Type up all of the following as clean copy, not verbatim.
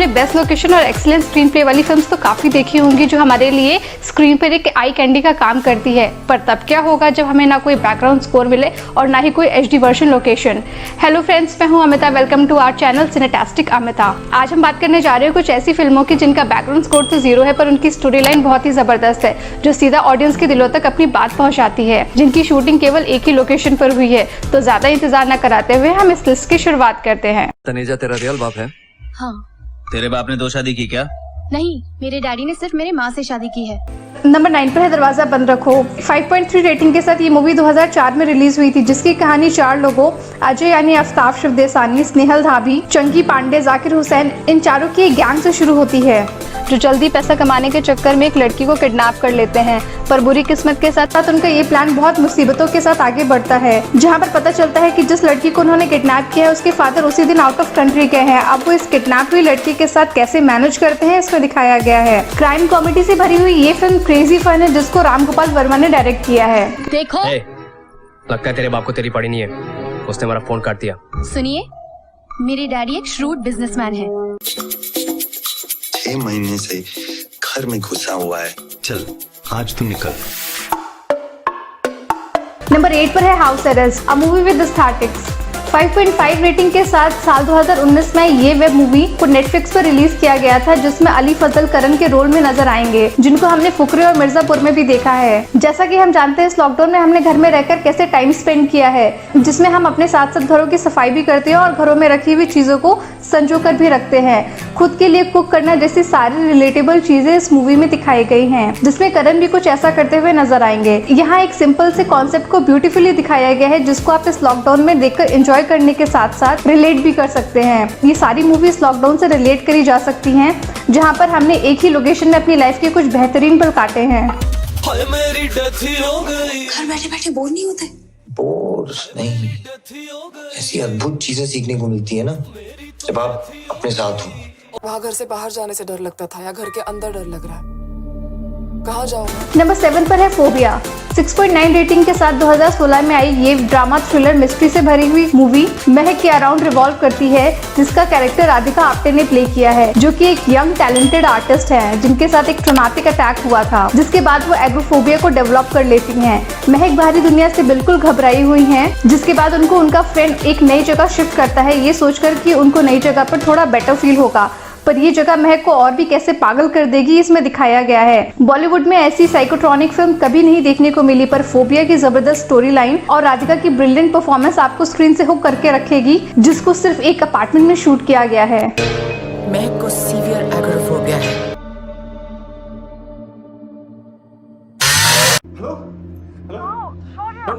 हमने best location और excellent screen play वाली फिल्म्स तो काफी देखी होंगी जो हमारे लिए स्क्रीन पर एक आई कैंडी का काम करती है, पर तब क्या होगा जब हमें ना कोई बैकग्राउंड स्कोर मिले और ना ही कोई HD version location. Hello friends, मैं हूं Amita. Welcome to our channel Cinetastic Amita. आज हम बात करने जा रहे हैं कुछ ऐसी फिल्मों की जिनका बैकग्राउंड स्कोर तो जीरो है, पर उनकी स्टोरी लाइन बहुत ही जबरदस्त है जो सीधा ऑडियंस के दिलों तक अपनी बात पहुंचाती है, जिनकी शूटिंग केवल एक ही लोकेशन पर हुई है। तो ज्यादा इंतजार न कराते हुए हम इस लिस्ट की शुरुआत करते हैं। तनेजा तेरा रियल बाप है? हाँ। तेरे बाप ने 2 शादी की क्या? नहीं, मेरे डैडी ने सिर्फ मेरे माँ से शादी की है। नंबर 9 पर है दरवाजा बंद रखो। 5.3 रेटिंग के साथ ये मूवी 2004 में रिलीज हुई थी, जिसकी कहानी 4 लोगों अजय यानी आफ्ताब शिवदेसानी, स्नेहल धाबी, चंकी पांडे, जाकिर हुसैन, इन चारों की एक गैंग से शुरू होती है जो जल्दी पैसा कमाने के चक्कर में एक लड़की को किडनैप कर लेते हैं। पर बुरी किस्मत के साथ साथ उनका ये प्लान बहुत मुसीबतों के साथ आगे बढ़ता है, जहाँ पर पता चलता है कि जिस लड़की को उन्होंने किडनैप किया है उसके फादर उसी दिन आउट ऑफ कंट्री गए हैं। अब वो इस किडनैप हुई लड़की के साथ कैसे मैनेज करते हैं इसमें दिखाया गया है। क्राइम कॉमेडी से भरी हुई ये फिल्म क्रेजी फन है, जिसको राम गोपाल वर्मा ने डायरेक्ट किया है। देखो, लगता है तेरे बाप को तेरी पड़ी नहीं है, उसने मेरा फोन काट दिया। सुनिए, मेरे डैडी एक श्रूड बिजनेसमैन है। 6 महीने से घर में घुसा हुआ है। चल आज तू निकल। नंबर 8 पर है house arrest, a movie with aesthetics. 5.5 rating के साथ साल 2019 में ये वेब मूवी को नेटफ्लिक्स पर रिलीज किया गया था, जिसमें अली फजल करण के रोल में नजर आएंगे, जिनको हमने फुकरे और मिर्जापुर में भी देखा है। जैसा कि हम जानते हैं, इस लॉकडाउन में हमने घर में रहकर कैसे टाइम स्पेंड किया है, जिसमें हम अपने साथ साथ घरों की सफाई भी करते हैं और घरों में रखी हुई चीजों को संजो कर भी रखते हैं। खुद के लिए कुक करना जैसी सारी रिलेटेबल चीजें इस मूवी में दिखाई गई हैं, जिसमें करण भी कुछ ऐसा करते हुए नजर आएंगे। यहाँ एक सिंपल से कॉन्सेप्ट को ब्यूटीफुली दिखाया गया है, जिसको आप इस लॉकडाउन में देखकर एंजॉय करने के साथ साथ रिलेट भी कर सकते हैं। ये सारी मूवीज लॉकडाउन से रिलेट करी जा सकती हैं, जहाँ पर हमने एक ही लोकेशन में अपनी लाइफ के कुछ बेहतरीन पल काटे हैं। मेरी डेथ हो गई। घर बैठे बैठे बोर नहीं होते? बोर नहीं, ऐसी अद्भुत चीजें सीखने को मिलती है ना जब आप अपने साथ हो। वहाँ घर से बाहर जाने से डर लगता था, या घर के अंदर डर लग रहा है, कहाँ जाऊंगा? नंबर 7 पर है फोबिया। 6.9 रेटिंग के साथ 2016 में आई ये ड्रामा थ्रिलर मिस्ट्री से भरी हुई मूवी महक के अराउंड रिवॉल्व करती है, जिसका कैरेक्टर राधिका आप्टे ने प्ले किया है, जो कि एक यंग टैलेंटेड आर्टिस्ट है जिनके साथ एक ट्रॉमेटिक अटैक हुआ था, जिसके बाद वो एग्रोफोबिया को डेवलप कर लेती हैं। महक बाहरी दुनिया से बिल्कुल घबराई हुई हैं, जिसके बाद उनको उनका फ्रेंड एक नई जगह शिफ्ट करता है, ये सोचकर कि उनको नई जगह पर थोड़ा बेटर फील होगा, पर ये जगह महक को और भी कैसे पागल कर देगी इसमें दिखाया गया है। बॉलीवुड में ऐसी साइकोट्रॉनिक फिल्म कभी नहीं देखने को मिली, पर फोबिया की जबरदस्त स्टोरी लाइन और राधिका की ब्रिलियंट परफॉर्मेंस आपको स्क्रीन से हुक करके रखेगी, जिसको सिर्फ एक अपार्टमेंट में शूट किया गया है। महक को सीवियर एग्रोफोबिया है।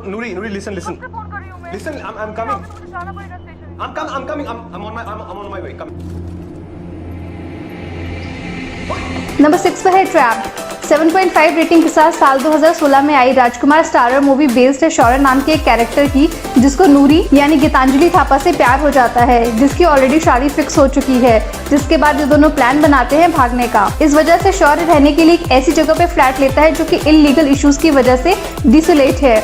Nuri, listen. Listen, I'm coming. I'm coming. I'm on my way. Come. Number 6 पर है ट्रैप। 7.5 रेटिंग के साथ साल 2016 में आई राजकुमार स्टारर मूवी बेस्ड है शौर्य नाम के एक कैरेक्टर की, जिसको नूरी यानी गीतांजलि थापा से प्यार हो जाता है, जिसकी ऑलरेडी शादी फिक्स हो चुकी है। जिसके बाद ये दोनों प्लान बनाते हैं भागने का। इस वजह से शौर्य रहने के लिए एक ऐसी जगह पे फ्लैट लेता है जो कि इलीगल इश्यूज की वजह से डिसोलेट है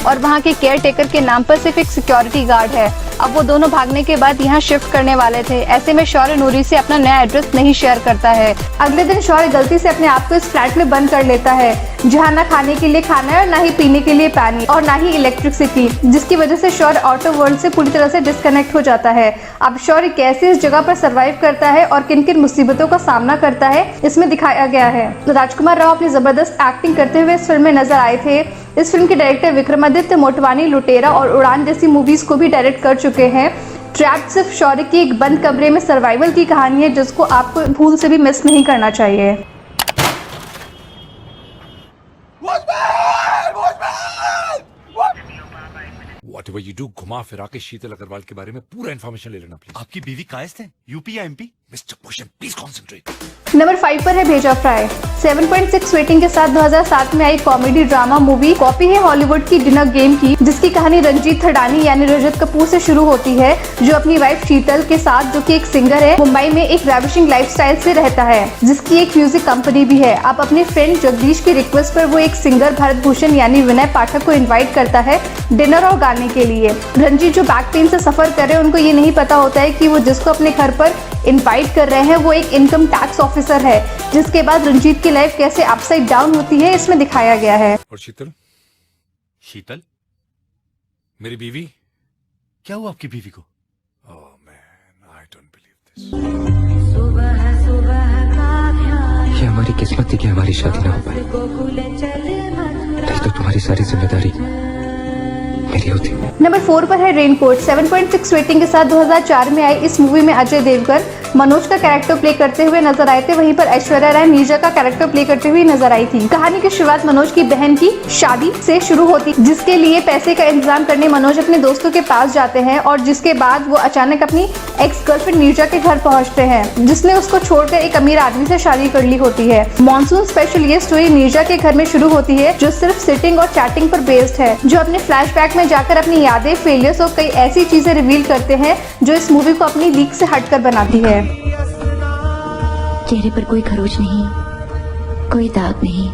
और वहाँ के केयर टेकर के नाम पर सिर्फ एक सिक्योरिटी गार्ड है। अब वो दोनों भागने के बाद यहाँ शिफ्ट करने वाले थे। ऐसे में शौर्य नूरी से अपना नया एड्रेस नहीं शेयर करता है। अगले दिन शौर्य गलती से अपने आप को इस फ्लैट में बंद कर लेता है, जहाँ ना खाने के लिए खाना है और ना ही पीने के लिए पानी और ना ही इलेक्ट्रिसिटी, जिसकी वजह से शौर्य आउटर वर्ल्ड से पूरी तरह से डिस्कनेक्ट हो जाता है। अब शौर्य कैसे इस जगह पर सर्वाइव करता है और किन किन मुसीबतों का सामना करता है इसमें दिखाया गया है। तो राजकुमार राव अपनी जबरदस्त एक्टिंग करते हुए इस फिल्म में नजर आए थे। इस फिल्म के डायरेक्टर विक्रमादित्य मोटवानी लुटेरा और उड़ान जैसी मूवीज को भी डायरेक्ट कर चुके हैं। ट्रैप सिर्फ शौर्य की एक बंद कमरे में सर्वाइवल की कहानी है, जिसको आपको भूल से भी मिस नहीं करना चाहिए। Whatever you do, घुमा फिरा के शीतल अग्रवाल के बारे में पूरा इन्फॉर्मेशन ले लेना प्लीज। आपकी बीवी कायस्थ है? यूपी या MP? Mister Bhushan please concentrate. Number 5 पर है भेजा फ्राई। 7.6 रेटिंग के साथ 2007 में आई कॉमेडी ड्रामा मूवी कॉपी है हॉलीवुड की डिनर गेम की, जिसकी कहानी रंजीत थडानी यानी रजत कपूर से शुरू होती है, जो अपनी वाइफ शीतल के साथ, जो कि एक सिंगर है, मुंबई में एक रैविशिंग लाइफस्टाइल से रहता है, जिसकी एक म्यूजिक कंपनी भी है। अब अपने फ्रेंड जगदीश की रिक्वेस्ट पर वो एक सिंगर भरत भूषण यानी विनय पाठक को इन्वाइट करता है डिनर और गाने के लिए। रंजीत जो बैक पेन से सफर कर रहे हैं, उनको ये नहीं पता होता है कि वो जिसको अपने घर पर इनवाइट कर रहे हैं वो एक इनकम टैक्स ऑफिसर है, जिसके बाद रंजीत की लाइफ कैसे अपसाइड डाउन होती है इसमें दिखाया गया है। और शीतल, शीतल मेरी बीवी, क्या हुआ आपकी बीवी को? Oh man, I don't believe this. ये हमारी किस्मत थी कि हमारी शादी ना हो पाई, नहीं तो तुम्हारी सारी जिम्मेदारी मेरी होती। नंबर 4 पर है रेनकोट। 7.6 रेटिंग के साथ 2004 में आई इस मूवी में अजय देवगन मनोज का कैरेक्टर प्ले करते हुए नजर आए थे, वहीं पर ऐश्वर्या राय नीरजा का कैरेक्टर प्ले करते हुए नजर आई थी। कहानी की शुरुआत मनोज की बहन की शादी से शुरू होती, जिसके लिए पैसे का इंतजाम करने मनोज अपने दोस्तों के पास जाते हैं और जिसके बाद वो अचानक अपनी एक्स गर्लफ्रेंड नीरजा के घर पहुंचते हैं, जिसने उसको छोड़कर एक अमीर आदमी से शादी कर ली होती है। मॉनसून स्पेशल ये स्टोरी नीरजा के घर में शुरू होती है, जो सिर्फ सिटिंग और चैटिंग पर बेस्ड है, जो अपने फ्लैशबैक में जाकर अपनी यादें, फेलियर्स और कई ऐसी चीजें रिवील करते हैं जो इस मूवी को अपनी लीक से हटकर बनाती है। चेहरे पर कोई खरोच नहीं, कोई दाग नहीं।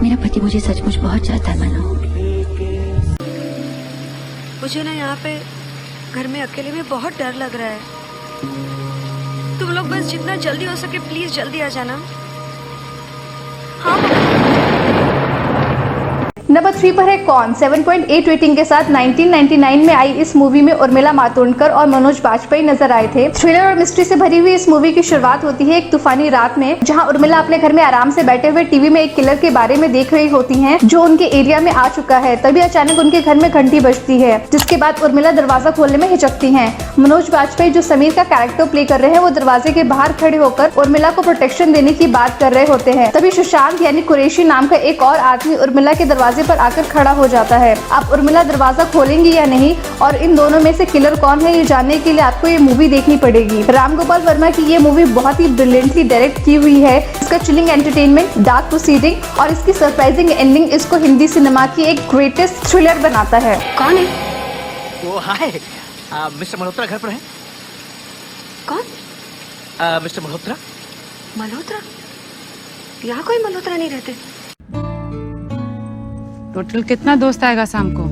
मेरा पति मुझे सचमुच बहुत चाहता है मनो। मुझे ना यहाँ पे घर में अकेले में बहुत डर लग रहा है। तुम लोग बस जितना जल्दी हो सके प्लीज जल्दी आ जाना। हाँ नंबर 3 पर है कौन। 7.8 रेटिंग के साथ 1999 में आई इस मूवी में उर्मिला मातोंडकर और मनोज बाजपेयी नजर आए थे। थ्रिलर और मिस्ट्री से भरी हुई इस मूवी की शुरुआत होती है एक तूफानी रात में, जहां उर्मिला अपने घर में आराम से बैठे हुए टीवी में एक किलर के बारे में देख रही होती हैं, जो उनके एरिया में आ चुका है। तभी अचानक उनके घर में घंटी बजती है, जिसके बाद उर्मिला दरवाजा खोलने में हिचकती हैं। मनोज बाजपेयी जो समीर का कैरेक्टर प्ले कर रहे हैं, वो दरवाजे के बाहर खड़े होकर उर्मिला को प्रोटेक्शन देने की बात कर रहे होते हैं। तभी सुशांत यानी कुरैशी नाम का एक और आदमी उर्मिला के दरवाजे पर आकर खड़ा हो जाता है। अब उर्मिला दरवाजा खोलेंगी या नहीं, और इन दोनों में से किलर कौन है, ये जानने के लिए आपको ये मूवी देखनी पड़ेगी। राम गोपाल वर्मा की ये मूवी बहुत ही ब्रिलियंटली डायरेक्ट की हुई है। इसका चिलिंग एंटरटेनमेंट, डार्क प्रोसीडिंग और इसकी सरप्राइजिंग एंडिंग इसको हिंदी सिनेमा की एक ग्रेटेस्ट थ्रिलर बनाता है। कौन है वो? हाय, मिस्टर मल्होत्रा घर पर है? कौन? मिस्टर मल्होत्रा। मल्होत्रा? यहाँ कोई मल्होत्रा नहीं रहते। टोटल कितना दोस्त आएगा शाम को?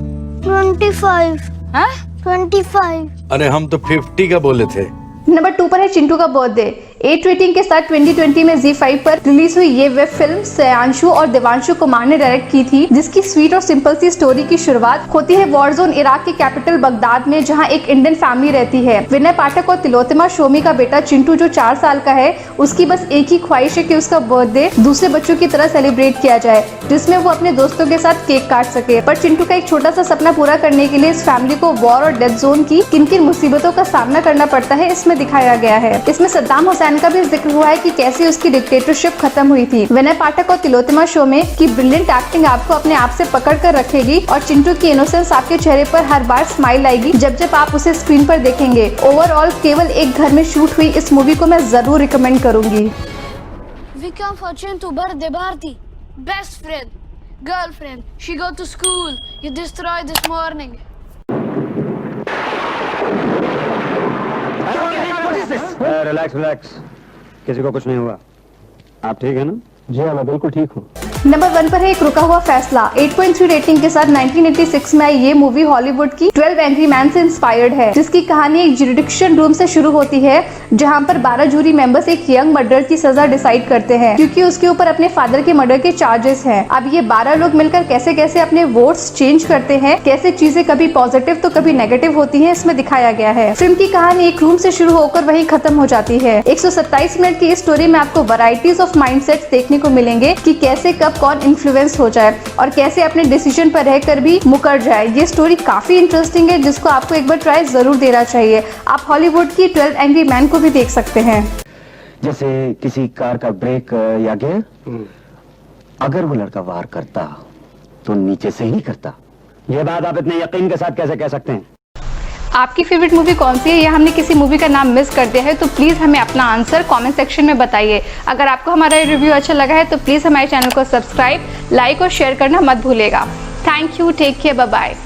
25। हाँ? 25। अरे हम तो 50 का बोले थे। नंबर 2 पर है चिंटू का बर्थडे। 8 रेटिंग के साथ 2020 में ZEE5 पर रिलीज हुई ये वेब फिल्म श्रेयांशु और देवांशु कुमार ने डायरेक्ट की थी, जिसकी स्वीट और सिंपल सी स्टोरी की शुरुआत होती है वॉर जोन इराक के कैपिटल बगदाद में, जहां एक इंडियन फैमिली रहती है। विनय पाठक और तिलोत्तमा शोमी का बेटा चिंटू, जो 4 साल का है, उसकी बस एक ही ख्वाहिश है कि उसका बर्थडे दूसरे बच्चों की तरह सेलिब्रेट किया जाए, जिसमें वो अपने दोस्तों के साथ केक काट सके। पर चिंटू का एक छोटा सा सपना पूरा करने के लिए इस फैमिली को वॉर और डेथ जोन की किन किन मुसीबतों का सामना करना पड़ता है, इसमें दिखाया गया है। इसमें सद्दाम हुसैन का भी जिक्र हुआ है कि कैसे उसकी डिक्टेटरशिप खत्म हुई थी। विनय पाठक और तिलोत्तमा शोमे की ब्रिलियंट एक्टिंग आपको अपने आप से पकड़ कर रखेगी, और चिंटू की इनोसेंस आपके चेहरे पर हर बार स्माइल आएगी जब आप उसे स्क्रीन पर देखेंगे। ओवरऑल केवल एक घर में शूट हुई इस मूवी को मैं जरूर रिकमेंड करूंगी। We come for Chintu birthday party. Best friend, girlfriend. She go to school. You destroy this morning. Relax relax, किसी को कुछ नहीं हुआ। आप ठीक है ना? जी हाँ, मैं बिल्कुल ठीक हूँ। नंबर 1 पर है एक रुका हुआ फैसला। 8.3 रेटिंग के साथ 1986 में आई ये मूवी हॉलीवुड की 12 एंग्री मैन से इंस्पायर्ड है, जिसकी कहानी एक जुरिडिक्शन रूम से शुरू होती है, जहां पर 12 जूरी मेंबर्स एक यंग मर्डर की सजा डिसाइड करते हैं, क्योंकि उसके ऊपर अपने फादर के मर्डर के चार्जेस हैं। अब ये 12 लोग मिलकर कैसे कैसे अपने वोट्स चेंज करते हैं, कैसे चीजें कभी पॉजिटिव तो कभी नेगेटिव होती है, इसमें दिखाया गया है। फिल्म की कहानी एक रूम से शुरू होकर वहीं खत्म हो जाती है। 127 मिनट की इस स्टोरी में आपको वैरायटीज ऑफ माइंडसेट्स देखने को मिलेंगे कि कैसे कब कौन इन्फ्लुएंस हो जाए और कैसे अपने डिसीजन पर रहकर भी मुकर जाए। ये स्टोरी काफी इंटरेस्टिंग है, जिसको आपको एक बार ट्राई जरूर देना चाहिए। आप हॉलीवुड की 12 एंग्री मैन को भी देख सकते हैं। जैसे किसी कार का ब्रेक या गियर, अगर वो लड़का वार करता तो नीचे से ही करता। ये बात आप इतने यकीन के साथ कैसे कह सकते हैं? आपकी फेवरेट मूवी कौन सी है या हमने किसी मूवी का नाम मिस कर दिया है तो प्लीज़ हमें अपना आंसर कमेंट सेक्शन में बताइए। अगर आपको हमारा ये रिव्यू अच्छा लगा है तो प्लीज़ हमारे चैनल को सब्सक्राइब, लाइक और शेयर करना मत भूलिएगा। Thank you, take care, bye bye.